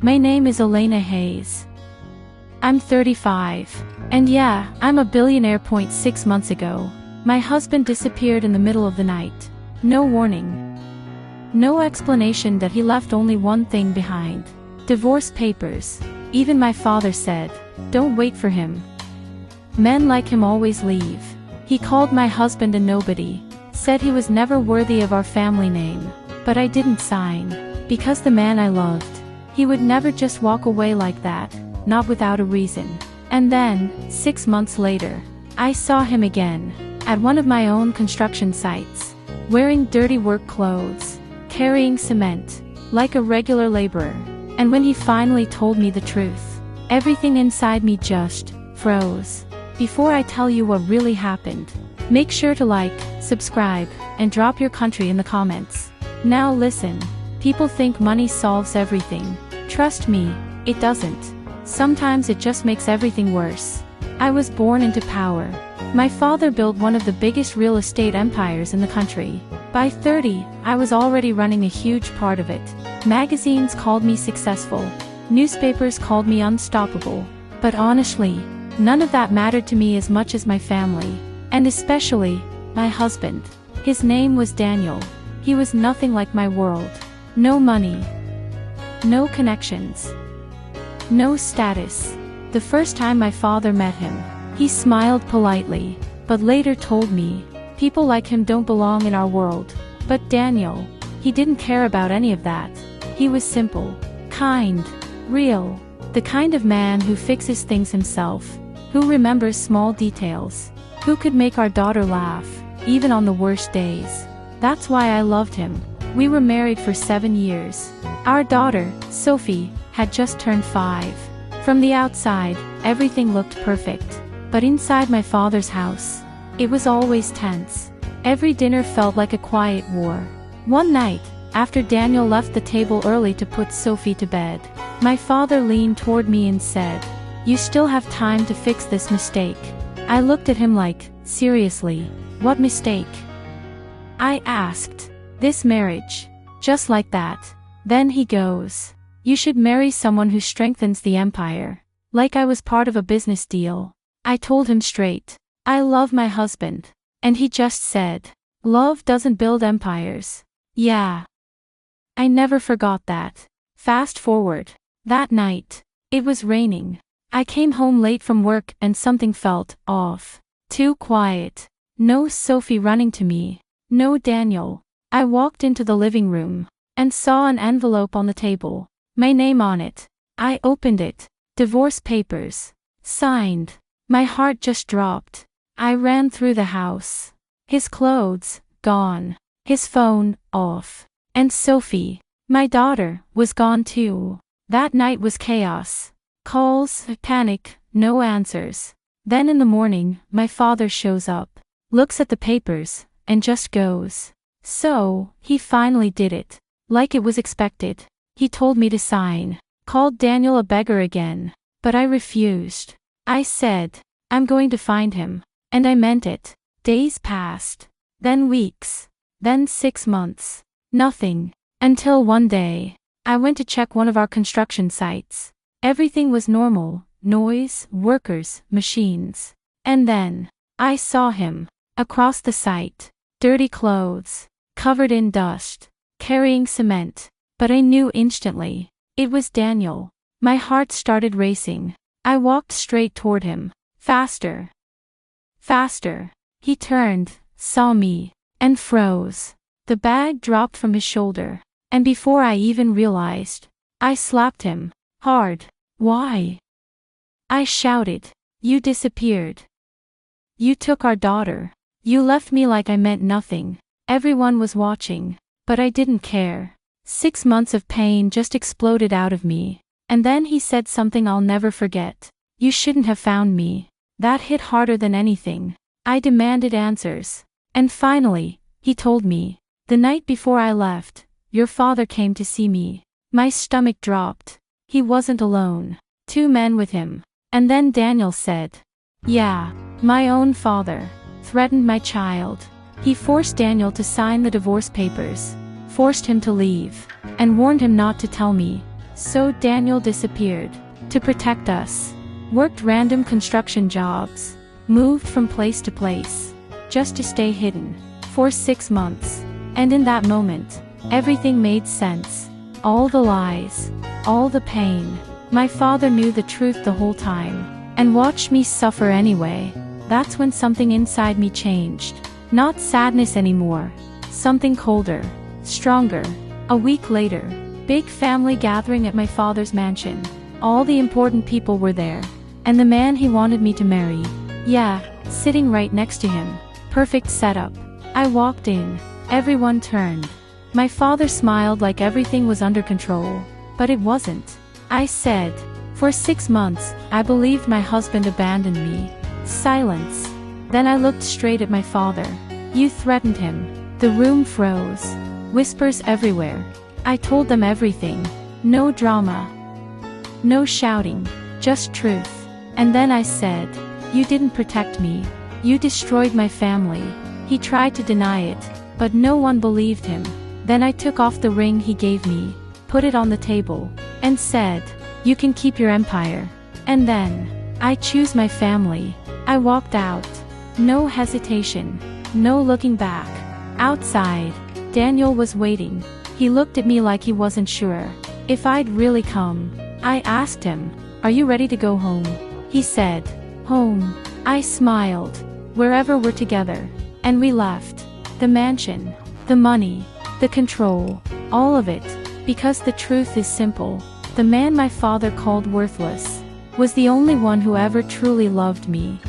My name is Elena Hayes. I'm 35. And yeah, I'm a billionaire. 6 months ago, my husband disappeared in the middle of the night. No warning. No explanation that he left only one thing behind. Divorce papers. Even my father said, "Don't wait for him. Men like him always leave." He called my husband a nobody. Said he was never worthy of our family name. But I didn't sign. Because the man I loved. He would never just walk away like that. Not without a reason. And then, 6 months later, I saw him again. At one of my own construction sites. Wearing dirty work clothes. Carrying cement. Like a regular laborer. And when he finally told me the truth, everything inside me just froze. Before I tell you what really happened, make sure to like, subscribe, and drop your country in the comments. Now listen. People think money solves everything. Trust me, it doesn't. Sometimes it just makes everything worse. I was born into power. My father built one of the biggest real estate empires in the country. By 30, I was already running a huge part of it. Magazines called me successful. Newspapers called me unstoppable. But honestly, none of that mattered to me as much as my family. And especially, my husband. His name was Daniel. He was nothing like my world. No money. No connections. No status. The first time my father met him, he smiled politely, but later told me, people like him don't belong in our world. But Daniel, he didn't care about any of that. He was simple, kind, real, the kind of man who fixes things himself, who remembers small details, who could make our daughter laugh, even on the worst days. That's why I loved him. We were married for 7 years. Our daughter, Sophie, had just turned 5. From the outside, everything looked perfect. But inside my father's house, it was always tense. Every dinner felt like a quiet war. One night, after Daniel left the table early to put Sophie to bed, my father leaned toward me and said, "You still have time to fix this mistake." I looked at him like, seriously, what mistake? I asked. This marriage. Just like that. Then he goes, "You should marry someone who strengthens the empire." Like I was part of a business deal. I told him straight, I love my husband. And he just said, "Love doesn't build empires." Yeah. I never forgot that. Fast forward. That night. It was raining. I came home late from work and something felt off. Too quiet. No Sophie running to me. No Daniel. I walked into the living room and saw an envelope on the table. My name on it. I opened it. Divorce papers. Signed. My heart just dropped. I ran through the house. His clothes, gone. His phone, off. And Sophie, my daughter, was gone too. That night was chaos. Calls, panic, no answers. Then in the morning, my father shows up, looks at the papers, and just goes. So, he finally did it. Like it was expected. He told me to sign. Called Daniel a beggar again. But I refused. I said, I'm going to find him. And I meant it. Days passed. Then weeks. Then 6 months. Nothing. Until one day, I went to check one of our construction sites. Everything was normal. Noise, workers, machines. And then, I saw him. Across the site. Dirty clothes. Covered in dust. Carrying cement. But I knew instantly. It was Daniel. My heart started racing. I walked straight toward him. Faster. Faster. He turned, saw me, and froze. The bag dropped from his shoulder. And before I even realized, I slapped him. Hard. Why? I shouted. You disappeared. You took our daughter. You left me like I meant nothing. Everyone was watching. But I didn't care. 6 months of pain just exploded out of me. And then he said something I'll never forget. You shouldn't have found me. That hit harder than anything. I demanded answers. And finally, he told me. The night before I left, your father came to see me. My stomach dropped. He wasn't alone. 2 men with him. And then Daniel said. Yeah, my own father. Threatened my child. He forced Daniel to sign the divorce papers. Forced him to leave. And warned him not to tell me. So Daniel disappeared. To protect us. Worked random construction jobs. Moved from place to place. Just to stay hidden. For 6 months. And in that moment, everything made sense. All the lies. All the pain. My father knew the truth the whole time. And watched me suffer anyway. That's when something inside me changed. Not sadness anymore. Something colder. Stronger. A week later. Big family gathering at my father's mansion. All the important people were there. And the man he wanted me to marry. Yeah, sitting right next to him. Perfect setup. I walked in. Everyone turned. My father smiled like everything was under control. But it wasn't. I said, for 6 months, I believed my husband abandoned me. Silence. Then I looked straight at my father. You threatened him. The room froze. Whispers everywhere. I told them everything. No drama. No shouting. Just truth. And then I said, you didn't protect me. You destroyed my family. He tried to deny it, but no one believed him. Then I took off the ring he gave me, put it on the table, and said, you can keep your empire. And then, I choose my family. I walked out. No hesitation. No looking back. Outside, Daniel was waiting. He looked at me like he wasn't sure if I'd really come. I asked him, are you ready to go home? He said, home. I smiled. Wherever we're together. And we left. The mansion. The money. The control. All of it. Because the truth is simple. The man my father called worthless was the only one who ever truly loved me.